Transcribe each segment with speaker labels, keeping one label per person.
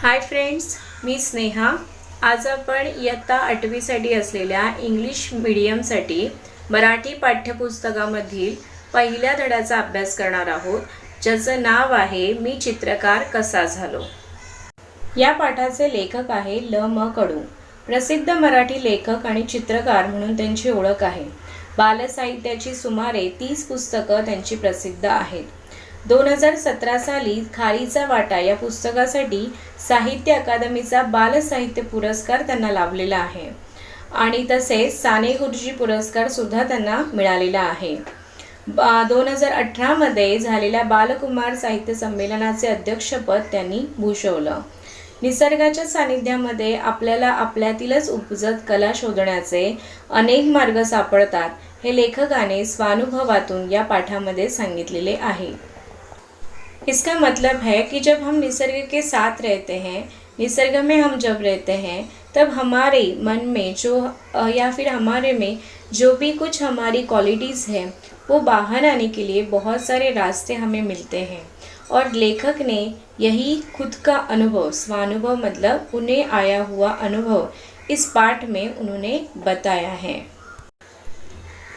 Speaker 1: Hi friends, मी स्नेहा। आज आपण इयत्ता 8वीसाठी असलेल्या इंग्लिश मीडियमसाठी मराठी पाठ्यपुस्तकामधील पहिल्या धड्याचा अभ्यास करणार आहोत, ज्याचं नाव आहे मी चित्रकार कसा झालो। या पाठाचे लेखक आहे ल म कडू। प्रसिद्ध मराठी लेखक आणि चित्रकार म्हणून त्यांची ओळख आहे। बालसाहित्याची सुमारे 30 पुस्तकं त्यांची प्रसिद्ध आहेत। 2017 साली खारीचा वाटा या पुस्तकासाठी साहित्य अकादमीचा बालसाहित्य पुरस्कार त्यांना लाभलेला आहे आणि तसेच साने गुरुजी पुरस्कार सुद्धा त्यांना मिळालेला आहे। 2018 मध्ये झालेल्या बालकुमार साहित्य संमेलनाचे अध्यक्षपद त्यांनी भूषवलं। निसर्गाच्या सानिध्यामध्ये आपल्याला आपल्यातीलच उपजत कला शोधण्याचे अनेक मार्ग सापडतात, हे लेखकाने स्वानुभवातून या पाठामध्ये सांगितलेले आहे। इसका मतलब है कि जब हम निसर्ग के साथ रहते हैं, निसर्ग में हम जब रहते हैं, तब हमारे मन में या फिर हमारे में जो भी कुछ हमारी क्वालिटीज़ हैं वो बाहर आने के लिए बहुत सारे रास्ते हमें मिलते हैं। और लेखक ने यही खुद का अनुभव, स्वानुभव मतलब उन्हें आया हुआ अनुभव इस पाठ में उन्होंने बताया है।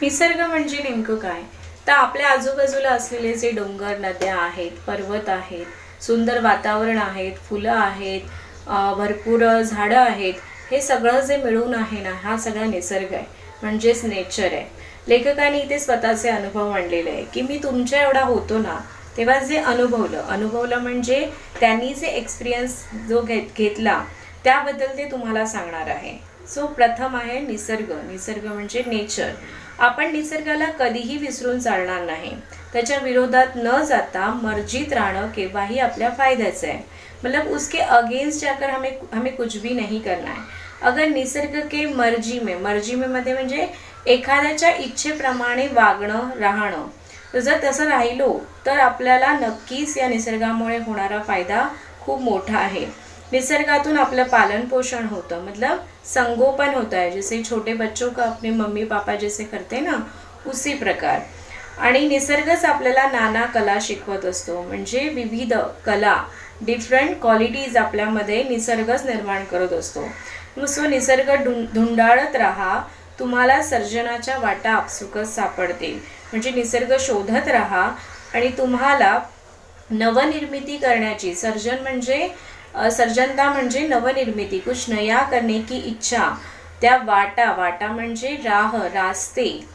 Speaker 1: निसर्ग म्हणजे नेमकं काय? तर आपल्या आजूबाजूला असलेले जे डोंगर, नद्या आहेत, पर्वत आहेत, सुंदर वातावरण आहेत, फुलं आहेत, भरपूर झाडं आहेत, हे सगळं जे मिळून आहे ना, हा सगळा निसर्ग आहे, म्हणजेच नेचर आहे। लेखकाने इथे स्वतःचे अनुभव मांडलेले आहे की मी तुमच्या एवढा होतो ना, तेव्हा जे अनुभवलं म्हणजे त्यांनी जे एक्सपिरियन्स जो घेतला त्याबद्दल ते तुम्हाला सांगणार आहे। सो प्रथम आहे निसर्ग। निसर्ग म्हणजे नेचर। आपण निसर्गाला कधीही विसरून चालणार नाही। त्याच्या विरोधात न जाता मर्जीत राहणं केव्हाही आपल्या फायद्याचं आहे। मतलब उसके अगेंस्ट जाकर हमें कुछ भी नहीं करना है। अगर निसर्ग के मर्जी में मध्ये म्हणजे एखाद्याच्या इच्छेप्रमाणे वागणं, राहणं, तर जर तसं राहिलो तर आपल्याला नक्कीच या निसर्गामुळे होणारा फायदा खूप मोठा आहे। निसर्गातून आपलं पालन पोषण होतं, मतलब संगोपन होता है, जैसे छोटे बच्चों का अपने मम्मी पापा जैसे करते ना, उसी प्रकार। आणि निसर्गच आपल्याला नाना कला शिकवत असतो, म्हणजे विविध कला, डिफरंट क्वालिटीज आपल्यामध्ये निसर्गच निर्माण करत असतो। सो निसर्ग धुंडाळत राहा, तुम्हाला सर्जनाच्या वाटा आपसुकच सापडतील। म्हणजे निसर्ग शोधत राहा आणि तुम्हाला नवनिर्मिती करण्याची, सर्जनता म्हणजे नवनिर्मिती, कुछ नया करने की इच्छा, त्या वाटा म्हणजे रास्ते,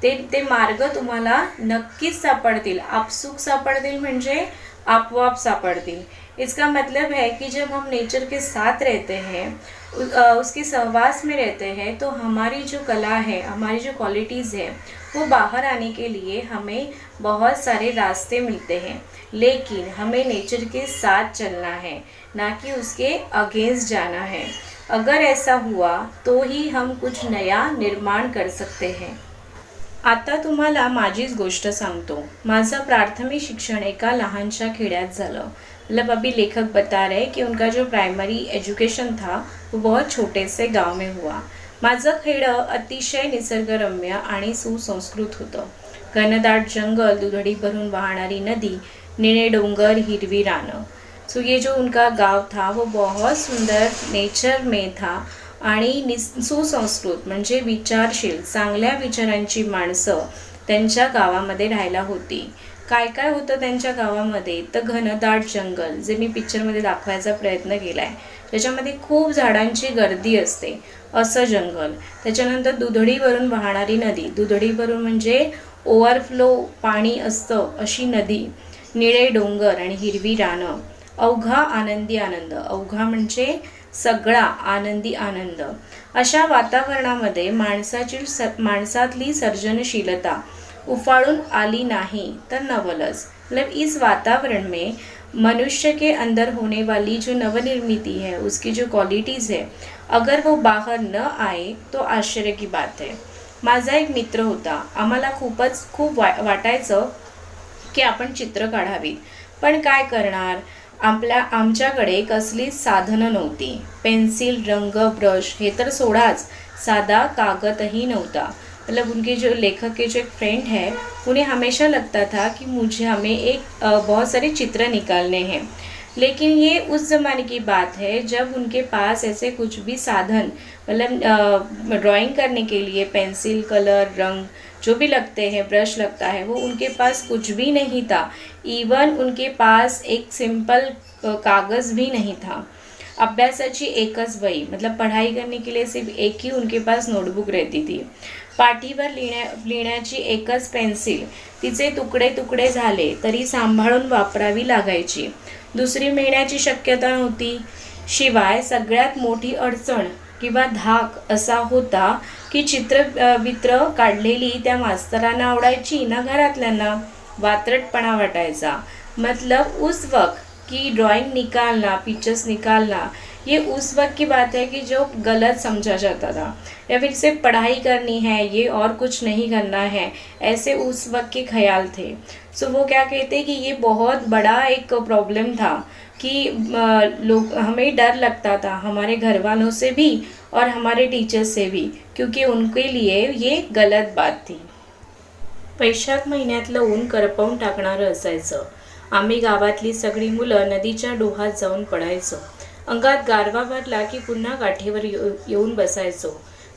Speaker 1: ते मार्ग तुम्हाला नक्कीच सापडतील, आपसुक सापडतील, म्हणजे आपोआप सापडतील। इसका मतलब है कि जब हम नेचर के साथ रहते हैं, उसके सहवास में रहते हैं, तो हमारी जो कला है, हमारी जो क्वालिटीज़ है, वो बाहर आने के लिए हमें बहुत सारे रास्ते मिलते हैं। लेकिन हमें नेचर के साथ चलना है, ना कि उसके अगेंस्ट जाना है। अगर ऐसा हुआ तो ही हम कुछ नया निर्माण कर सकते हैं। आता तुम्हाला माझीच गोष्ट सांगतो। माझं प्राथमिक शिक्षण एका लहानशा खेड्यात झालं। मतलब अभी लेखक बता रहे कि उनका जो प्राइमरी एजुकेशन था वो बहुत छोटे से गांव में हुआ। माझं खेडं अतिशय निसर्गरम्य आणि सुसंस्कृत होतं। घनदाट जंगल, दुधडी भरून वाहणारी नदी, निळे डोंगर, हिरवी रानं। सो ये जो उनका गांव था वो बहुत सुंदर नेचर में था आणि सुसंस्कृत म्हणजे विचारशील, चांगल्या विचारांची माणसं त्यांच्या गावामध्ये राहायला होती। काय काय होतं त्यांच्या गावामध्ये? तर घनदाट जंगल, जे मी पिक्चरमध्ये दाखवायचा प्रयत्न केला आहे, त्याच्यामध्ये खूप झाडांची गर्दी असते असं जंगल। त्याच्यानंतर दुधडीवरून वाहणारी नदी, दुधडीवरून म्हणजे ओव्हरफ्लो पाणी असतं अशी नदी, निळे डोंगर आणि हिरवी रानं। अवघा आनंदी आनंद, अवघा म्हणजे सगळा, आनंदी आनंद। अशा वातावरणामध्ये माणसातली सर्जनशीलता उफाळून आली नाही तर नवलच। मतलब इस वातावरण में मनुष्य के अंदर होने वाली जो नवनिर्मिती है, उसकी जो क्वालिटीज़ है, अगर वो बाहर न आए तो आश्चर्य की बात है। माझा एक मित्र होता, आम्हाला खूप वाटायचं की आपण चित्र काढावीत, पण काय करणार, आमच्याकडे कसलीच साधनं नव्हती। पेन्सिल, रंग, ब्रश हे तर सोडाच, साधा कागदही नव्हता। मतलब उनके जो लेखक के जो एक फ्रेंड है, उन्हें हमेशा लगता था कि हमें बहुत सारे चित्र निकालने हैं। लेकिन ये उस ज़माने की बात है जब उनके पास ऐसे कुछ भी साधन, मतलब ड्राइंग करने के लिए पेंसिल, कलर, रंग जो भी लगते हैं, ब्रश लगता है, वो उनके पास कुछ भी नहीं था। इवन उनके पास एक सिंपल कागज़ भी नहीं था। अभ्यासाची एकच वही, मतलब पढ़ाई करने के लिए सिर्फ एक ही उनके पास नोटबुक रहती थी। पाटीवर लिहिण्याची एकच पेन्सिल तिचे तुकडे तुकडे झाले तरी सांभाळून वापरावी लागायची। दुसरी मिळण्याची शक्यता नव्हती। शिवाय सगळ्यात मोठी अडचण किंवा धाक असा होता की चित्र काढलेली त्या मास्तरांना आवडायची ना घरातल्यांना। वात्रटपणा वाटायचा। मतलब उस वक्त कि ड्राइंग निकालना, पिक्चर्स निकालना, ये उस वक्त की बात है कि जो गलत समझा जाता था, या फिर सिर्फ पढ़ाई करनी है, ये और कुछ नहीं करना है, ऐसे उस वक्त के ख्याल थे। सो वो क्या कहते कि ये बहुत बड़ा एक प्रॉब्लम था कि लोग, हमें डर लगता था हमारे घर वालों से भी और हमारे टीचर्स से भी, क्योंकि उनके लिए ये गलत बात थी। वैशाख महिन्यातलं ऊन करपवून टाकणारं असायचं। आम्ही गावातली सगळी मुलं नदीच्या डोहात जाऊन पडायचो। अंगात गारवा भरला की पुन्हा काठीवर येऊन बसायचो।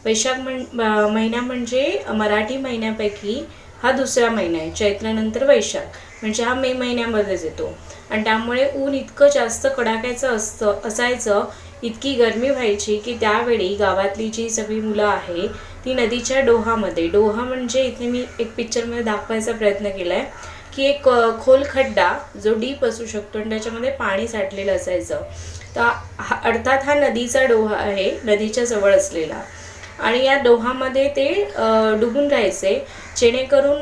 Speaker 1: वैशाख महिना म्हणजे मराठी महिन्यापैकी हा दुसरा महिना आहे। चैत्रानंतर वैशाख म्हणजे हा मे महिन्यामध्येच येतो आणि त्यामुळे ऊन इतकं जास्त कडाक्याचं असायचं, इतकी गरमी व्हायची की त्यावेळी गावातली जी सगळी मुलं आहे ती नदीच्या डोहामध्ये, डोहा म्हणजे इथे मी एक पिक्चरमध्ये दाखवायचा प्रयत्न केला आहे की एक खोल खड्डा जो डीप असू शकतो आणि त्याच्यामध्ये पाणी साठलेलं असायचं। तर अर्थात हा नदीचा डोहा आहे, नदीच्या जवळ असलेला, आणि या डोहामध्ये ते डुबून राहायचे जेणेकरून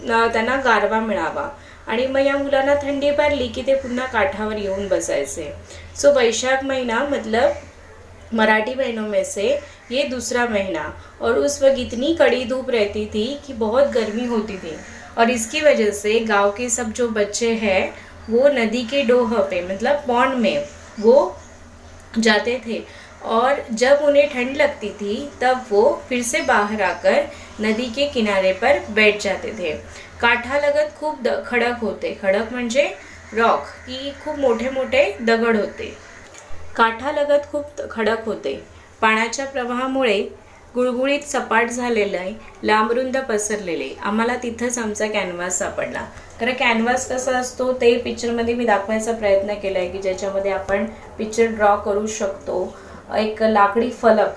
Speaker 1: त्यांना गारवा मिळावा, आणि मग या मुलांना थंडी भरली की ते पुन्हा काठावर येऊन बसायचे। सो वैशाख महीना मतलब मराठी महीनों में से ये दूसरा महीना, और उस वक्त इतनी कड़ी धूप रहती थी कि बहुत गर्मी होती थी, और इसकी वजह से गांव के सब जो बच्चे हैं वो नदी के डोह पे, मतलब पॉन्ड में वो जाते थे, और जब उन्हें ठंड लगती थी तब वो फिर से बाहर आकर नदी के किनारे पर बैठ जाते थे। काठालगत खूप खडक होते, खडक म्हणजे रॉक, की खूप मोठे मोठे दगड होते। काठालगत खूप खडक होते। पाण्याच्या प्रवाहामुळे गुळगुळीत सपाट झालेले, लांबरुंद पसरलेले, आम्हाला तिथंच आमचा कॅनव्हास सापडला। कारण कॅनव्हास कसा असतो ते पिक्चरमध्ये मी दाखवायचा प्रयत्न केला आहे की ज्याच्यामध्ये आपण पिक्चर ड्रॉ करू शकतो, एक लाकडी फलक।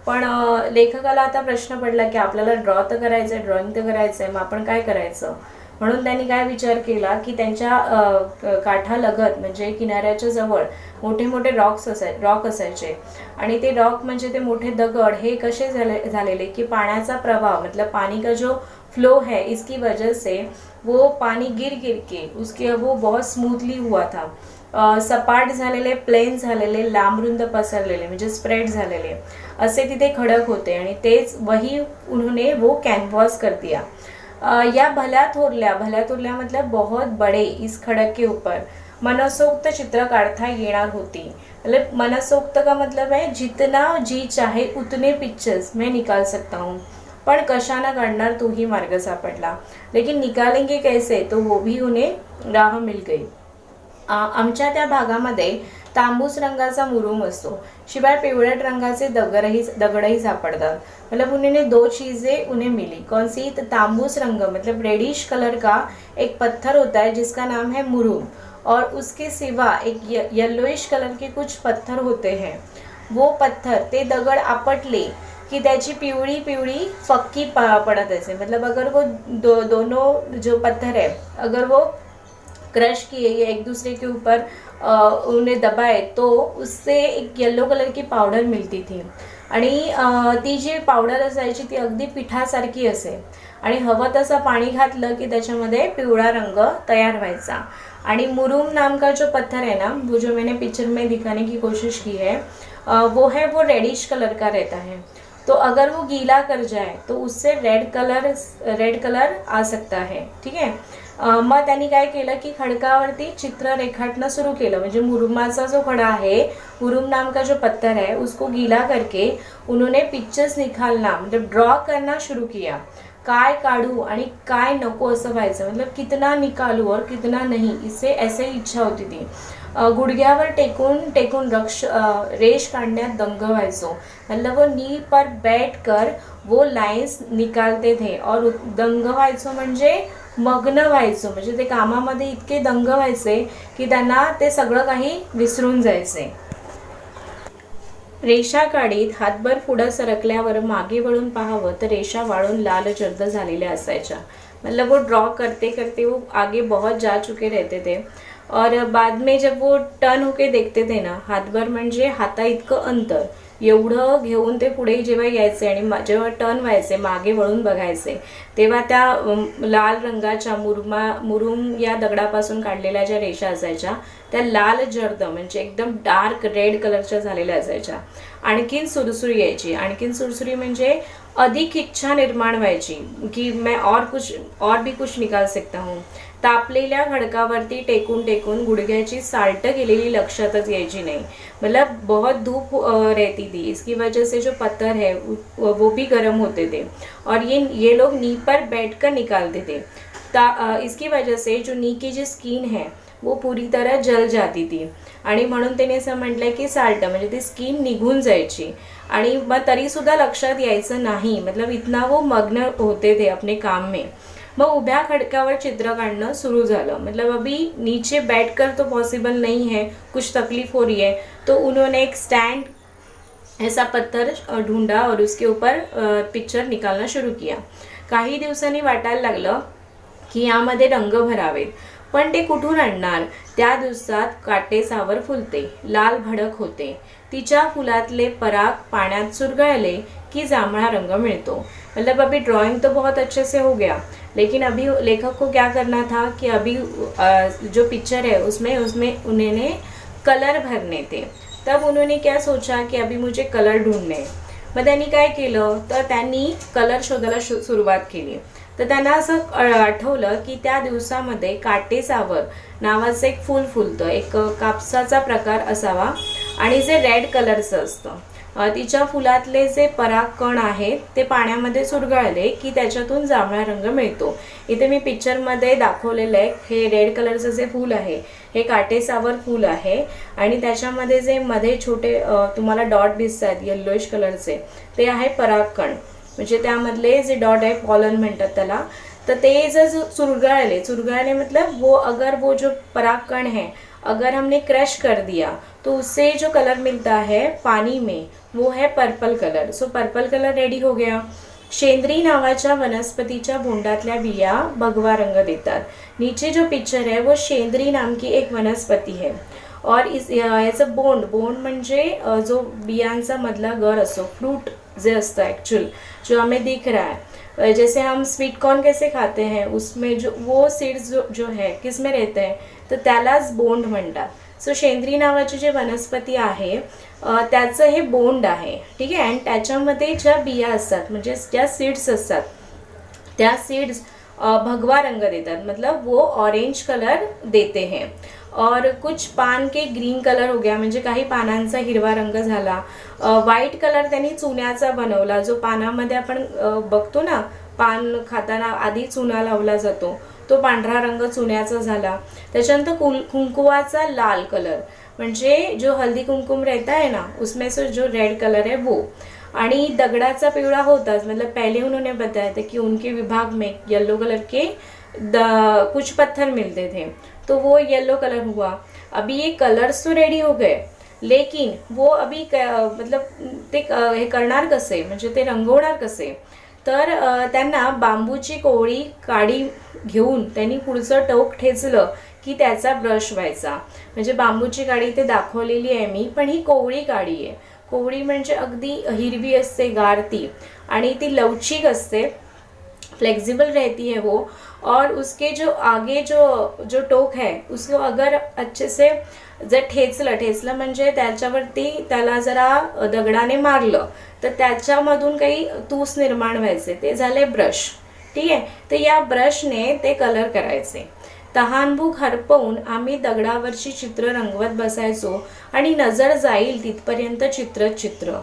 Speaker 1: पण लेखकाला आता प्रश्न पडला की आपल्याला ड्रॉ तर करायचं आहे, ड्रॉइंग तर करायचं आहे, मग आपण काय करायचं? म्हणून त्यांनी काय विचार केला की त्यांच्या काठालगत म्हणजे किनाऱ्याच्या जवळ मोठे मोठे रॉक असायचे, आणि ते रॉक म्हणजे ते मोठे दगड हे कसे झालेले की पाण्याचा प्रवाह, मतलब पानी का जो फ्लो है इसकी वजह से वो पानी गिर गिर के उसके वो बहुत स्मूथली हुआ था। सपाट झालेले, प्लेन झालेले, लांबरुंद पसरलेले म्हणजे स्प्रेड झालेले असे तिथे खडक होते, आणि तेच वही उन्होंने वो कैनवास कर दिया। या भल्या थोरल्या मतलब बहुत बड़े इस खड़क के ऊपर मनसोक्त चित्र काढ़ता येणार होती। मतलब मनसोक्त का मतलब है जितना जी चाहे उतने पिक्चर्स मैं निकाल सकता हूँ, पण कशाना काढणार तोही मार्ग सापडला, लेकिन निकालेंगे कैसे, तो वो भी उन्हें राह मिल गई। आमच्या त्या भागामध्ये तांबूस रंगाचा मुरुम असतो, शिवाय पिवळट रंगाचे दगडही सापडतात। मतलब उन्होंने दो चीज़ें उन्हें मिली। कौन सी? तांबूस रंग मतलब रेडिश कलर का एक पत्थर होता है जिसका नाम है मुरुम, और उसके सिवा एक येलोइश कलर के कुछ पत्थर होते हैं। वो पत्थर ते दगड आपटले कि त्याची पिवळी पिवळी फक्की पड़त ऐसे, मतलब अगर वो दोनों जो पत्थर है अगर वो क्रश किए या एक दूसरे के ऊपर उन्हें दबाए तो उससे एक येलो कलर की पावडर मिलती थी, आणि ती जी पावडर असायची ती अगदी पिठासारखी असे, आणि हवं तसं पाणी घातलं की त्याच्यामध्ये पिवळा रंग तयार व्हायचा। आणि मुरुम नाम का जो पत्थर है ना, वो जो मैंने पिक्चर में दिखाने की कोशिश की है वो रेडिश कलर का रहता है। तो अगर वो गीला कर जाए तो उससे रेड कलर आ सकता है, ठीक है। मग त्यांनी काय केलं की खडकावरती चित्र रेखाटना सुरू केलं, म्हणजे मुरुमाचा जो खडा है, मुरुम नाम का जो पत्थर है, उसको गीला करके उन्होंने पिक्चर्स निकालना मतलब ड्रॉ करना शुरू किया। काय काढू आणि काय नको असं व्हायचं, मतलब कितना निकालू और कितना नहीं, इससे ऐसे ही इच्छा होती थी। गुडघ्यावर टेकून टेकून रेश काढण्यात दंग व्हायचो। मतलब वो नी पर बैठ कर वो लाइन्स निकालते थे। और दंग व्हायचो म्हणजे मग्न व्हायचो, म्हणजे ते कामामध्ये इतके दंग व्हायचे की त्यांना ते सगळं काही विसरून जायचे। रेषा काढीत हातभर पुढं सरकल्यावर मागे वळून पाहावं तर रेषा वाळून लाल जर्द झालेल्या असायच्या। मतलब वो ड्रॉ करते करते वो आगे बहुत जा चुके रहते थे। और बाद में जब वो टर्न होके देखते थे ना, हातभर म्हणजे हाता इतकं अंतर एवढं घेऊन ते पुढे जेव्हा यायचे आणि जेव्हा टर्न व्हायचे मागे वळून बघायचे, तेव्हा त्या लाल रंगाच्या मुरुम या दगडापासून काढलेल्या ज्या रेषा असायच्या त्या लाल जर्द म्हणजे एकदम डार्क रेड कलरच्या झालेल्या असायच्या। आणखीन सुरसुरी यायची, आणखीन सुरसुरी म्हणजे अधिक इच्छा निर्माण व्हायची की मैं और भी कुछ निकाल सकता हूँ। तापलेल्या खडकावरती टेकून टेकून गुडघ्याची साल्ट गेलेली लक्षातच यायची नाही। मतलब बहुत धूप रहती थी, इसकी वजह से जो पत्थर है वो भी गर्म होते थे और ये लोग नी पर बैठकर निकालते थे। इसकी वजह से जो नी की जी स्किन है वो पूरी तरह जल जाती थी आणि म्हणून त्याने असं म्हटलंय की साल्ट म्हणजे ती स्किन निघून जायची आणि मग तरी सुद्धा लक्षात यायचं नाही। मतलब इतना वो मग्न होते थे अपने काम में। मग उभ्या खडकावर चित्र काढणं सुरू झालं। मतलब अभी नीचे बैठकर तो पॉसिबल नहीं है, कुछ तकलीफ हो रही है, तो उन्होंने एक स्टैंड ऐसा पत्थर ढूंढा और उसके ऊपर पिक्चर निकालना शुरू किया। काही दिवसांनी वाटायला लागलं की यामध्ये रंग भरावेत, पण ते कुठून आणणार? त्या दिवसात काटेसावर फुलते, लाल भडक होते, तिच्या फुलातले पराग पाण्यात चुरगळले की जांभळा रंग मिळतो। मतलब अभी ड्राइंग तो बहुत अच्छे से हो गया, लेकिन अभी लेखक को क्या करना था कि अभी जो पिक्चर है उसमें उन्होंने कलर भरने थे। तब उन्होंने क्या सोचा कि अभी मुझे कलर ढूंढने। मग त्यांनी काय केलं तर त्यांनी कलर शोधायला सुरुवात केली। तर त्यांना असं आठवलं की त्या दिवसामध्ये काटेसावर नावाचं एक फूल फुलतं, एक कापसाचा प्रकार असावा आणि जे रेड कलरचं असतं। तिच्या फुलातले जे परागकण आहेत ते पाण्यामध्ये चुरगळले की त्याच्यातून जांभळा रंग मिळतो। इथे मी पिक्चरमध्ये दाखवलेलं आहे हे रेड कलरचं जे फूल आहे हे काटेसावर फूल आहे आणि त्याच्यामध्ये जे मध्ये छोटे तुम्हाला डॉट दिसतात येलोइश कलरचे ते आहे परागकण, म्हणजे त्यामधले जे डॉट आहे पॉलन म्हणतात त्याला। तर ते जर चुरगळले मतलब वो जो परागकण है अगर हमने क्रश कर दिया तो उससे जो कलर मिलता है पानी में वो है purple colour. So purple colour ready हो गया। शेंद्री नावाच्या वनस्पतीच्या बोंडातल्या बिया भगवा रंग देतात। नीचे जो पिक्चर है वो शेंद्री नाम की एक वनस्पति है और याचं बोंड म्हणजे जो बियांचा मधला गर असतो, फ्रूट जे असतं एक्चुअल जो हमें दिख रहा है, जैसे हम स्वीट कॉर्न कैसे खाते हैं उसमें जो वो सीड्स जो है किस में रहते हैं तर त्यालाच बोंड म्हणतात। सो शेंद्री नावाची जे वनस्पती आहे त्याचं हे बोंड आहे, ठीक आहे। आणि त्याच्यामध्ये ज्या बिया असतात म्हणजे ज्या सीड्स असतात त्या सीड्स भगवा रंग देतात, मतलब वो ऑरेंज कलर देते हैं। और कुछ पान के ग्रीन कलर हो गया, म्हणजे काही पानांचा हिरवा रंग झाला। व्हाईट कलर त्यांनी चुन्याचा बनवला, जो पानामध्ये आपण बघतो ना पान खाताना आधी चुना लावला जातो तो पांढरा रंग चुन्याचा झाला। त्याच्यानंतर कुंकुवाचा लाल कलर म्हणजे जो हल्दी कुमकुम रहता है ना उसमें से जो रेड कलर है वो। आणि दगडाचा पिवळा होताच, मतलब पहले उन्होंने बताया था कि उनके विभाग में येलो कलर के कुछ पत्थर मिलते थे तो वो येलो कलर हुआ। अभी ये कलर्स तो रेडी हो गए लेकिन वो अभी मतलब ते हे करणार कसे, म्हणजे ते रंगवणार कसे? तर त्यांना बांबूची कोवळी काडी घेऊन त्यांनी पुढचं टोक ठेचलं की त्याचा ब्रश व्हायचा। म्हणजे बांबूची काडी ते दाखवलेली आहे मी, पण ही कोवळी काडी आहे। कोवळी म्हणजे अगदी हिरवी असते गार ती आणि ती लवचिक असते, फ्लेक्सिबल रहती है वो। और उसके जो आगे जो टोक है उसको अगर अच्छे से जर ठेचलं म्हणजे त्याच्यावरती त्याला जरा दगडाने मारलं तर त्याच्यामधून काही तूस निर्माण व्हायचे, ते झाले ब्रश, ठीक आहे। तर या ब्रशने ते कलर करायचे। तहानभूक हरपवून आम्ही दगडावरची चित्र रंगवत बसायचो आणि नजर जाईल तिथपर्यंत चित्र।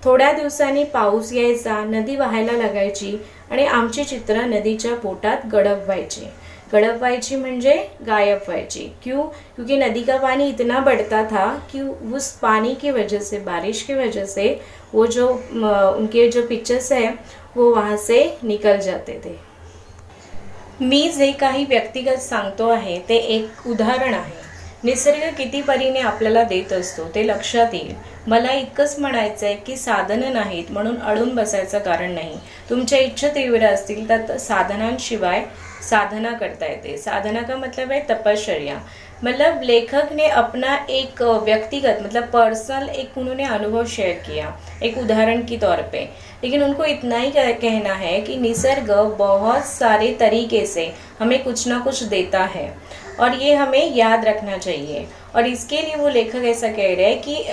Speaker 1: थोड्या दिवसांनी पाऊस यायचा, नदी वाहायला लागायची आणि आमची चित्र नदीच्या पोटात गडप व्हायची। गड़प व्हायची म्हणजे गायब व्हायची। क्यों? क्योंकि नदी का पानी इतना बढ़ता था कि उस पानी की वजह से, बारिश की वजह से वो जो उनके जो पिक्चर्स है वो वहाँ से निकल जाते थे। मी जे काही व्यक्तिगत सांगतो आहे ते एक उदाहरण आहे। निसर्ग किती परीने आपल्याला देत असतो ते लक्षात येईल। मला इतकंच म्हणायचं आहे की साधनं नाहीत म्हणून अडून बसायचं कारण नाही। तुमच्या इच्छा तीव्र असतील तर साधनांशिवाय साधना करता येते। साधना का मतलब है तपश्चर्या। मतलब लेखक ने अपना एक व्यक्तिगत मतलब पर्सनल एक उन्होंने अनुभव शेयर किया एक उदाहरण के तौर पे, लेकिन उनको इतना ही कहना है कि निसर्ग बहुत सारे तरीके से हमें कुछ ना कुछ देता है और ये हमें याद रखना चाहिए। और इसके लिए वो लेखक ऐसा कह रहे हैं कि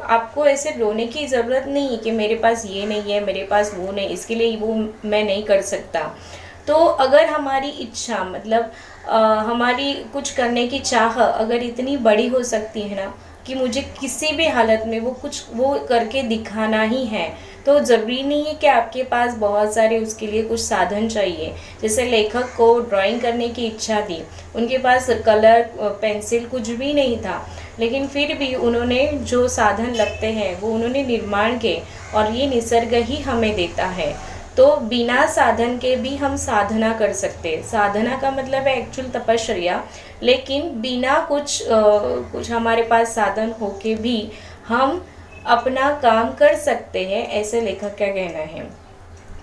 Speaker 1: आपको ऐसे रोने की ज़रूरत नहीं है कि मेरे पास ये नहीं है, मेरे पास वो नहीं, इसके लिए वो मैं नहीं कर सकता। तो अगर हमारी इच्छा मतलब हमारी कुछ करने की चाह अगर इतनी बड़ी हो सकती है ना कि मुझे किसी भी हालत में वो करके दिखाना ही है, तो ज़रूरी नहीं है कि आपके पास बहुत सारे उसके लिए कुछ साधन चाहिए। जैसे लेखक को ड्राइंग करने की इच्छा थी, उनके पास कलर पेंसिल कुछ भी नहीं था, लेकिन फिर भी उन्होंने जो साधन लगते हैं वो उन्होंने निर्माण किए और ये निसर्ग ही हमें देता है। तो बिना साधन के भी हम साधना कर सकते हैं। साधना का मतलब है एक्चुअल तपश्चर्या, लेकिन बिना कुछ हमारे पास साधन हो के भी हम अपना काम कर सकते हैं, ऐसे लेखक का कहना है।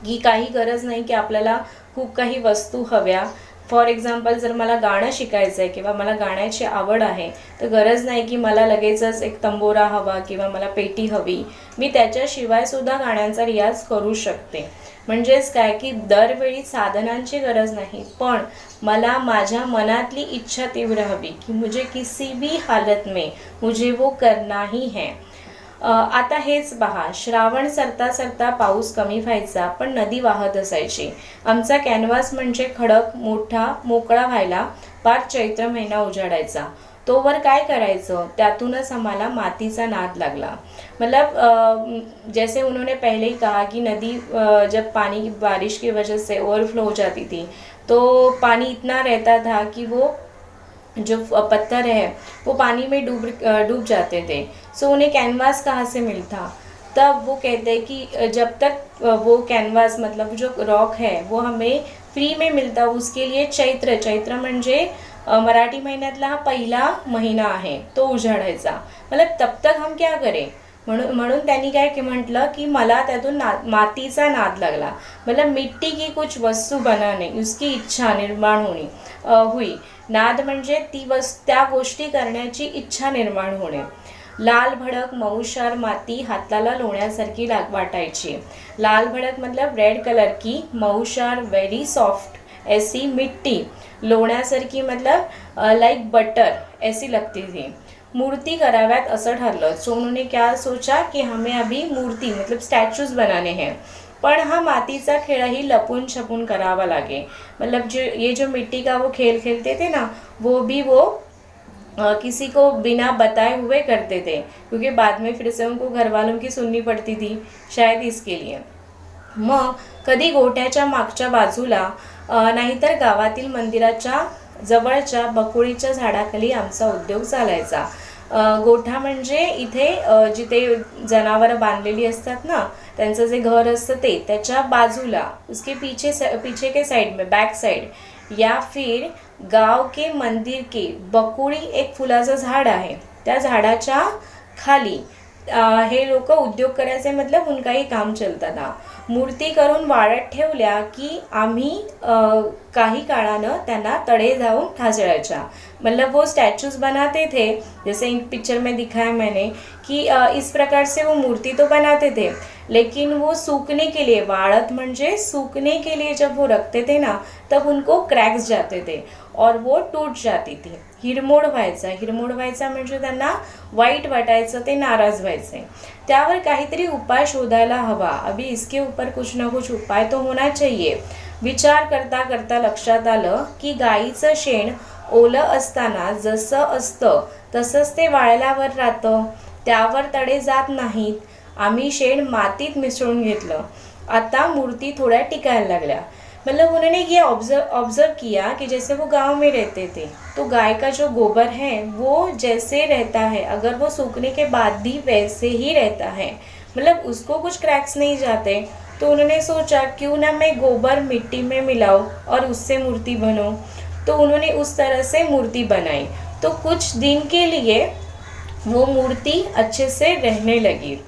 Speaker 1: की काही गरज नाही की आपल्याला खूप काही वस्तू हव्या। फॉर एक्झाम्पल जर मला गाणं शिकायचं आहे किंवा मला गाण्याची आवड आहे तर गरज नाही की मला लगेचच एक तंबोरा हवा किंवा मला पेटी हवी, मी त्याच्याशिवाय सुद्धा गाण्यांचा रियाज करू शकते। म्हणजेच काय की दरवेळी साधनांची गरज नाही, पण मला माझ्या मनातली इच्छा तीव्र हवी की मुझे किसी भी हालत में मुझे वो करना ही है। आता हेच पहा, श्रावण सरता सरता पाऊस कमी व्हायचा पण नदी वाहत असायची। आमचा कॅनव्हास म्हणजे खडक मोठा मोकळा व्हायला पार चैत्र महिना उजाडायचा। तोवर काय करायचं, त्यातूनच आम्हाला मातीचा नाद लागला। मतलब जैसे उन्होंने पहले ही कहा कि नदी जब पानी की बारिश की वजह से ओवरफ्लो हो जाती थी तो पानी इतना रहता था कि वो जो पत्थर है वो पानी में डूब जाते थे। सो उन्हें कैनवास कहाँ से मिलता, तब वो कहते हैं कि जब तक वो कैनवास मतलब जो रॉक है वो हमें फ्री में मिलता, उसके लिए चैत्र म्हणजे मराठी महिन्यातला हा पहिला महिना आहे तो उजाडायचा। मतलब तब तक हम क्या करें, म्हणून त्यांनी काय म्हटलं की मला त्यातून मातीचा नाद लागला। मतलब मिट्टी की कुछ वस्तू बनाने उसकी इच्छा निर्माण हुई। नाद म्हणजे त्या गोष्टी करण्याची इच्छा निर्माण होणे। लाल भडक मऊशार माती हाताला लोण्यासारखी वाटायची। लाल भडक मतलब रेड कलर की, मऊशार वेरी सॉफ्ट ऐसी मिट्टी, लोण्यासारखी मतलब लाइक बटर ऐसी लगती थी। मूर्ति कराव्यात असं ठरलं। सो उन्होंने क्या सोचा कि हमें अभी मूर्ति मतलब स्टैचूज बनाने हैं, पण हा मातीचा खेळही लपून छपून करावा लागे। मतलब जो मिट्टी का वो खेल खेलते थे ना वो किसी को बिना बताए हुए करते थे, क्योंकि बाद में फिर से उनको घर वालों की सुननी पड़ती थी शायद इसके लिए। मग कधी गोठ्याच्या मागच्या बाजूला नाहीतर गावातील मंदिराच्या जवळच्या बकुळीच्या झाडाखाली आमचा उद्योग चालायचा। गोठा म्हणजे इथे जिथे जनावर बांधलेली असतात ना त्यांचं जे घर असतं ते त्याच्या बाजूला उसके पीछे के साइड में बैक साइड या फिर गाव के मंदिर के बकुळी एक फुलाचं झाड आहे, त्या झाडाच्या खाली हे लोक उद्योग करायचे। मतलब उनकाही काम चलता था। मूर्ती करून वाळत ठेवल्या की आम्ही काही काळानं त्यांना तडे जाऊन ठासळायच्या। मतलब वो स्टैचूज बनाते थे, जैसे इन पिक्चर में दिखाया मैंने कि इस प्रकार से वो मूर्ति तो बनाते थे, लेकिन वो सूखने के लिए, वाळत म्हणजे सूखने के लिए जब वो रखते थे ना तब उनको क्रैक्स जाते थे और वो टूट जाती थी। हिरमोड व्हायचा म्हणजे त्यांना वाईट वाटायचं, ते नाराज व्हायचे। त्यावर काहीतरी उपाय शोधायला हवा। अभी इसके ऊपर कुछ ना कुछ उपाय तो होना चाहिए। विचार करता करता लक्षात आलं की गाईचं शेण ओलं असताना जसं असतं तसंच ते वाळल्यावर राहतं, त्यावर तडे जात नाहीत। आम्ही शेण मातीत मिसळून घेतलं। आता मूर्ती थोड्या टिकायला लागल्या। मतलब उन्होंने ये ऑब्जर्व किया कि जैसे वो गांव में रहते थे तो गाय का जो गोबर है वो जैसे रहता है, अगर वो सूखने के बाद भी वैसे ही रहता है, मतलब उसको कुछ क्रैक्स नहीं जाते। तो उन्होंने सोचा क्यों ना मैं गोबर मिट्टी में मिलाऊं और उससे मूर्ति बनाऊं। तो उन्होंने उस तरह से मूर्ति बनाई। तो कुछ दिन के लिए वो मूर्ति अच्छे से रहने लगी,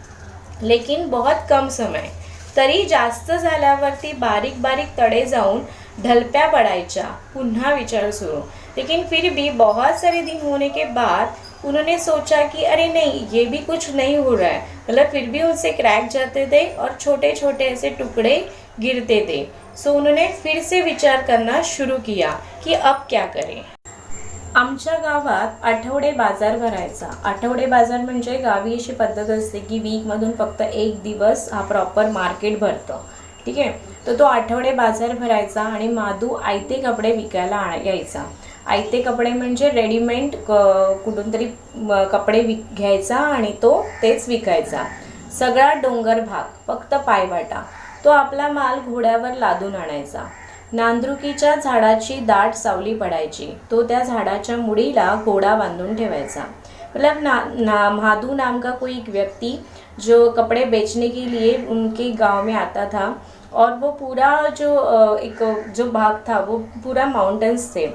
Speaker 1: लेकिन बहुत कम समय, तरी जास्त झाल्यावरती बारीक बारीक तडे जाऊन ढलप्या पडायच्या, पुन्हा विचार शुरू। लेकिन फिर भी बहुत सारे दिन होने के बाद उन्होंने सोचा कि अरे नहीं, ये भी कुछ नहीं हो रहा है, मतलब फिर भी उनसे क्रैक जाते थे और छोटे छोटे ऐसे टुकड़े गिरते थे। सो उन्होंने फिर से विचार करना शुरू किया कि अब क्या करें। आमच्या गावात आठवडे बाजार भरायचा। आठवडे बाजार म्हणजे गावी अशी पद्धत असते की वीकमधून फक्त एक दिवस हा प्रॉपर मार्केट भरतं, ठीक आहे। तर तो आठवडे बाजार भरायचा आणि माधू आयते कपडे विकायला यायचा। आयते कपडे म्हणजे रेडीमेड कुठून तरी कपडे घ्यायचा आणि तो तेच विकायचा। सगळा डोंगर भाग फक्त पायवाटा, तो आपला माल घोड्यावर लादून आणायचा। नांदरुकीच्या झाडाची दाट सावली पडायची, तो त्या झाडाच्या मुड़ीला घोड़ा बांधून ठेवायचा। मतलब माधु नाम का कोई एक व्यक्ति जो कपड़े बेचने के लिए उनके गांव में आता था, और वो पूरा जो एक जो भाग था वो पूरा माउंटेन्स थे।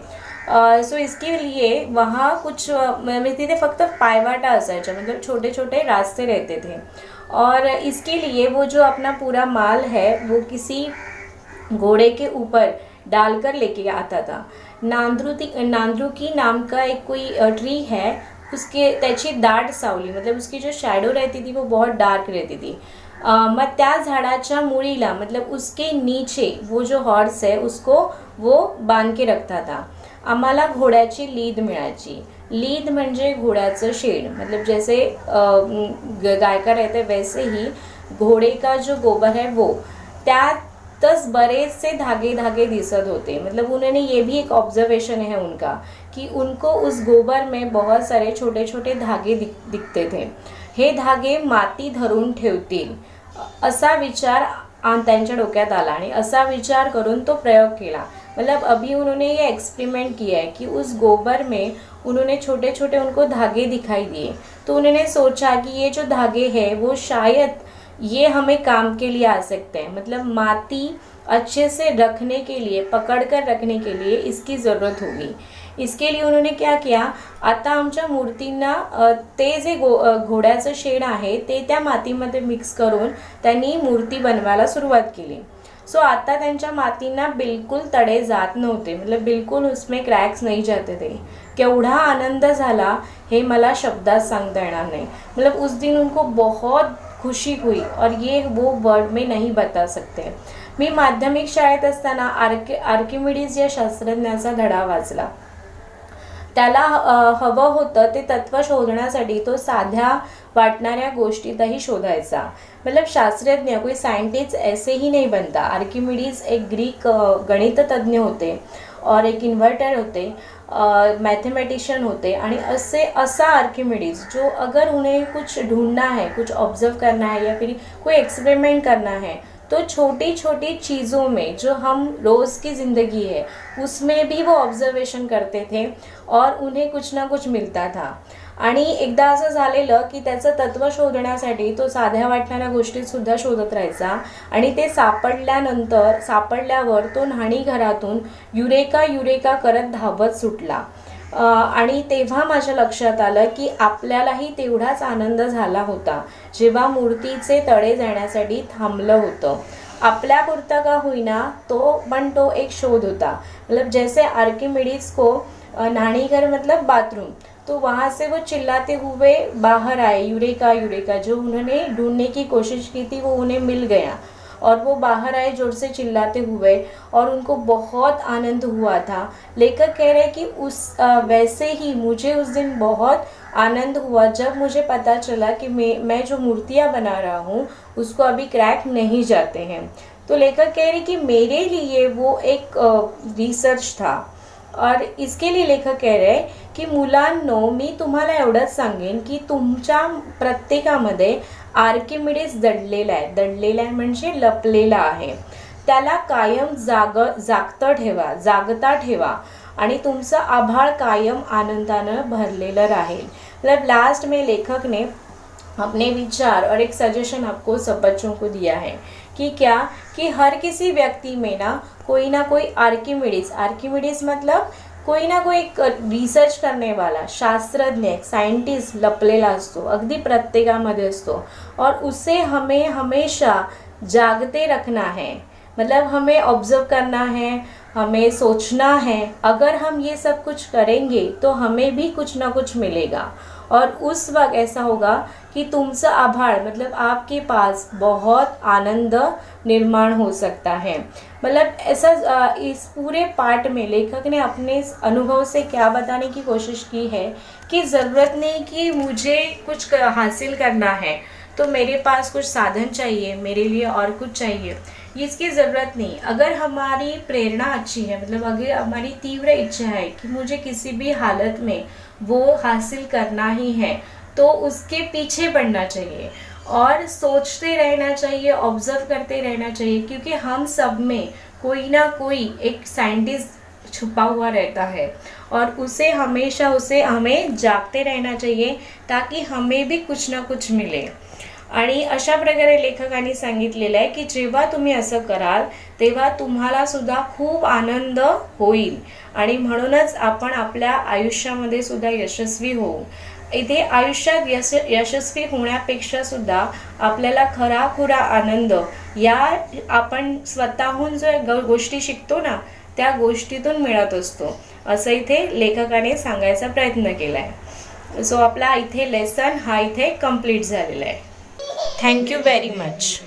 Speaker 1: सो इसके लिए वहाँ कुछ तिथे फक्त पायवाटा असायचा, मतलब छोटे छोटे रास्ते रहते थे। और इसके लिए वो जो अपना पूरा माल है वो किसी घोड़े के ऊपर डालकर लेके आता था। नांदरुकी नाम का एक कोई ट्री है, उसके त्याची दाट सावली, मतलब उसकी जो शैडो रहती थी वो बहुत डार्क रहती थी। मग त्या झाडाच्या मुळीला, मतलब उसके नीचे वो जो हॉर्स है उसको वो बांध के रखता था। आम्हाला घोड्याची लीद मिळायची। लीद म्हणजे घोड्याचं शेड, मतलब जैसे गाय का रहते वैसे ही घोड़े का जो गोबर है वो, त्यातच बरेच से धागे धागे दिसत होते। मतलब उन्होंने ये भी एक ऑब्जर्वेशन है उनका कि उनको उस गोबर में बहुत सारे छोटे छोटे धागे दिखते थे। हे धागे माती धरून ठेवतील असा विचार त्यांच्या डोक्यात आला आणि असा विचार करून तो प्रयोग केला। मतलब अभी उन्होंने ये एक्सपेरिमेंट किया है कि उस गोबर में उन्होंने छोटे छोटे उनको धागे दिखाई दिए। तो उन्होंने सोचा कि ये जो धागे हैं वो शायद ये हमें काम के लिए आ सकते हैं, मतलब माती अच्छे से रखने के लिए, पकड़ कर रखने के लिए इसकी ज़रूरत होगी। इसके लिए उन्होंने क्या किया, आता आमच्या मूर्तींना ते जे घोड्याचं शेड आहे ते त्या मातीमध्ये मिक्स करून त्यांनी मूर्ती बनवायला सुरुवात केली। सो आता त्यांच्या मातींना बिल्कुल तड़े जात नव्हते, मतलब बिल्कुल उसमें क्रैक्स नहीं जाते थे। केवढा आनंद झाला हे मला शब्दात सांगता येणार नहीं। मतलब उस दिन उनको बहुत खुशी हुई और ये वो वर्ड में नहीं बता सकते। मी माध्यमिक शाळेत असताना आर्किमिडीज या शास्त्रज्ञाचा धडा वाचला। त्याला हवं होतं ते तत्व शोधण्यासाठी तो साध्या वाटणाऱ्या गोष्टीतही शोधायचा। मतलब शास्त्रज्ञ कोई साइंटिस्ट ऐसे ही नहीं बनता। आर्किमिडीज एक ग्रीक गणित तज्ञ होते और एक इन्वर्टर होते, मैथमेटिशियन होते, आणि ऐसा आर्किमिडीज जो अगर उन्हें कुछ ढूंढना है, कुछ ऑब्जर्व करना है या फिर कोई एक्सपेरिमेंट करना है, तो छोटी छोटी चीज़ों में जो हम रोज़ की ज़िंदगी है उसमें भी वो ऑब्जर्वेशन करते थे और उन्हें कुछ ना कुछ मिलता था। आणि एकदा असं झालेलं की त्याचं तत्व शोधण्यासाठी तो साध्या वाटणाऱ्या गोष्टीसुद्धा शोधत राहायचा आणि ते सापडल्यावर तो न्हाणी घरातून युरेका युरेका करत धावत सुटला। आणि तेव्हा माझ्या लक्षात आलं की आपल्यालाही तेवढाच आनंद झाला होता जेव्हा मूर्तीचे तडे जाण्यासाठी थांबलं होतं। आपल्यापुरता का होईना पण तो एक शोध होता। मतलब जैसे आर्किमिडीज को न्हाणीघर मतलब बाथरूम, तो वहाँ से वो चिल्लाते हुए बाहर आए, यूरेका यूरेका, जो उन्होंने ढूंढने की कोशिश की थी वो उन्हें मिल गया और वो बाहर आए जोर से चिल्लाते हुए और उनको बहुत आनंद हुआ था। लेखक कह रहे कि वैसे ही मुझे उस दिन बहुत आनंद हुआ जब मुझे पता चला कि मैं जो मूर्तियाँ बना रहा हूँ उसको अभी क्रैक नहीं जाते हैं। तो लेखक कह रहे कि मेरे लिए वो एक रिसर्च था। और इसके लिए लेखक कह रहे की मुलांनो, मी तुम्हाला एवढंच सांगेन की तुमच्या प्रत्येकामध्ये आर्किमिडीज दडलेला आहे म्हणजे लपलेला आहे। त्याला कायम जागता ठेवा आणि तुमचं आभाळ कायम आनंदानं भरलेलं राहील। मतलब लास्ट में लेखक ने अपने विचार और एक सजेशन आपको सब बच्चों को दिया है कि क्या कि हर किसी व्यक्ति में ना कोई आर्किमिडीज मतलब कोई ना कोई रिसर्च करने वाला शास्त्रज्ञ सायंटिस्ट लपलेला असतो, अगदी प्रत्येकामध्ये असतो और उसे हमें हमेशा जागते रखना है। मतलब हमें ऑब्जर्व करना है, हमें सोचना है। अगर हम ये सब कुछ करेंगे तो हमें भी कुछ ना कुछ मिलेगा और उस वक्त ऐसा होगा कि तुमचं आभाळ मतलब आपके पास बहुत आनंद निर्माण हो सकता है। मतलब ऐसा इस पूरे पार्ट में लेखक ने अपने अनुभव से क्या बताने की कोशिश की है कि ज़रूरत नहीं कि मुझे कुछ हासिल करना है तो मेरे पास कुछ साधन चाहिए, मेरे लिए और कुछ चाहिए, इसकी ज़रूरत नहीं। अगर हमारी प्रेरणा अच्छी है मतलब अगर हमारी तीव्र इच्छा है कि मुझे किसी भी हालत में वो हासिल करना ही है तो उसके पीछे बढ़ना चाहिए और सोचते रहना चाहिए, ऑब्जर्व करते रहना चाहिए, क्योंकि हम सब में कोई ना कोई एक साइंटिस्ट छुपा हुआ रहता है और हमें जागते रहना चाहिए ताकि हमें भी कुछ ना कुछ मिले। आणि अशा प्रकारे लेखकांनी सांगितलेलं आहे की जेव्हा तुम्ही असं कराल तेव्हा तुम्हाला सुद्धा खूप आनंद होईल आणि म्हणूनच आपण आपल्या आयुष्यामध्ये सुद्धा यशस्वी होऊ। इथे आयुष्यात यशस्वी होण्यापेक्षा सुद्धा आपल्याला खराखुरा आनंद या आपण स्वतःहून जो गोष्टी शिकतो ना त्या गोष्टीतून मिळत असतो, असं इथे लेखकाने सांगायचा प्रयत्न केला आहे। सो आपला इथे लेसन हा इथे कंप्लीट झालेला आहे। Thank you very much.